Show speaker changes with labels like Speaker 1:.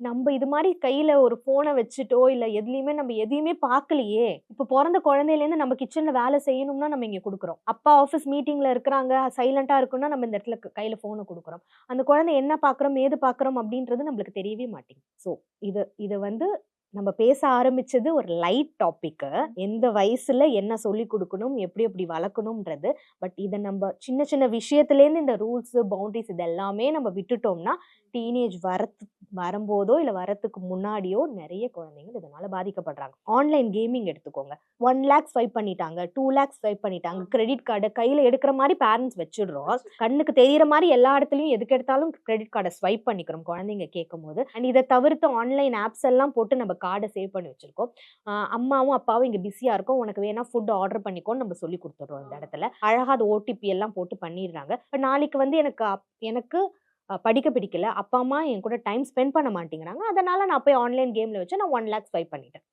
Speaker 1: நம்ம இது மாதிரி கையில ஒரு போனை வச்சுட்டோ இல்ல எதுலயுமே நம்ம எதையுமே பார்க்கலையே. இப்ப பிறந்த குழந்தையில இருந்து நம்ம கிச்சன்ல வேலை செய்யணும்னா நம்ம இங்க குடுக்குறோம். அப்பா ஆபீஸ் மீட்டிங்ல இருக்கிறாங்க, சைலண்டா இருக்குன்னா நம்ம இந்த இடத்துல கையில போனை குடுக்குறோம். அந்த குழந்தை என்ன பார்க்குறோம், ஏது பார்க்குறோம் அப்படின்றது நம்மளுக்கு தெரியவே மாட்டேங்குது. சோ இது வந்து நம்ம பேச ஆரம்பிச்சது ஒரு லைட் டாபிக்கு. எந்த வயசுல என்ன சொல்லிக் குடுக்கணும், எப்படி எப்படி வளர்க்கணும்ன்றது. பட் இத நம்ம சின்ன சின்ன விஷயத்துலேருந்து இந்த ரூல்ஸ், பவுண்டரிஸ் இது எல்லாமே நம்ம விட்டுட்டோம்னா, டீனேஜ் வரும்போதோ இல்ல வரத்துக்கு முன்னாடியோ நிறைய குழந்தைகள் இதனால பாதிக்கப்படுறாங்க. ஆன்லைன் கேமிங் எடுத்துக்கோங்க. 1 லேக் ஸ்வைப் பண்ணிட்டாங்க, 2 லேக் ஸ்வைப் பண்ணிட்டாங்க. கிரெடிட் கார்டு கையில எடுக்கிற மாதிரி பேரண்ட்ஸ் வச்சிடுறோம். கண்ணுக்கு தெரியிற மாதிரி எல்லா இடத்துலயும் எதுக்கு எடுத்தாலும் கிரெடிட் கார்டை ஸ்வைப் பண்ணிக்கிறோம் குழந்தைங்க கேட்கும் போது. அண்ட் இதை தவிர்த்து ஆன்லைன் ஆப்ஸ் எல்லாம் போட்டு நம்ம கார்டை சேவ் பண்ணி வச்சிருக்கோம். அம்மாவும் அப்பாவும் இங்க பிஸியா இருக்கும், உனக்கு வேணா ஃபுட் ஆர்டர் பண்ணிக்கோன்னு நம்ம சொல்லி கொடுத்துடுறோம். இந்த இடத்துல அழகா அது ஓடிபி எல்லாம் போட்டு பண்ணிடுறாங்க. இப்ப நாளைக்கு வந்து எனக்கு படிக்க பிடிக்கல, அப்பா அம்மா என் கூட டைம் ஸ்பெண்ட் பண்ண மாட்டேங்கிறாங்க, அதனால நான் போய் ஆன்லைன் கேம்ல வச்சு நான் 1 லேக் ஸ்வைப் பண்ணிட்டேன்.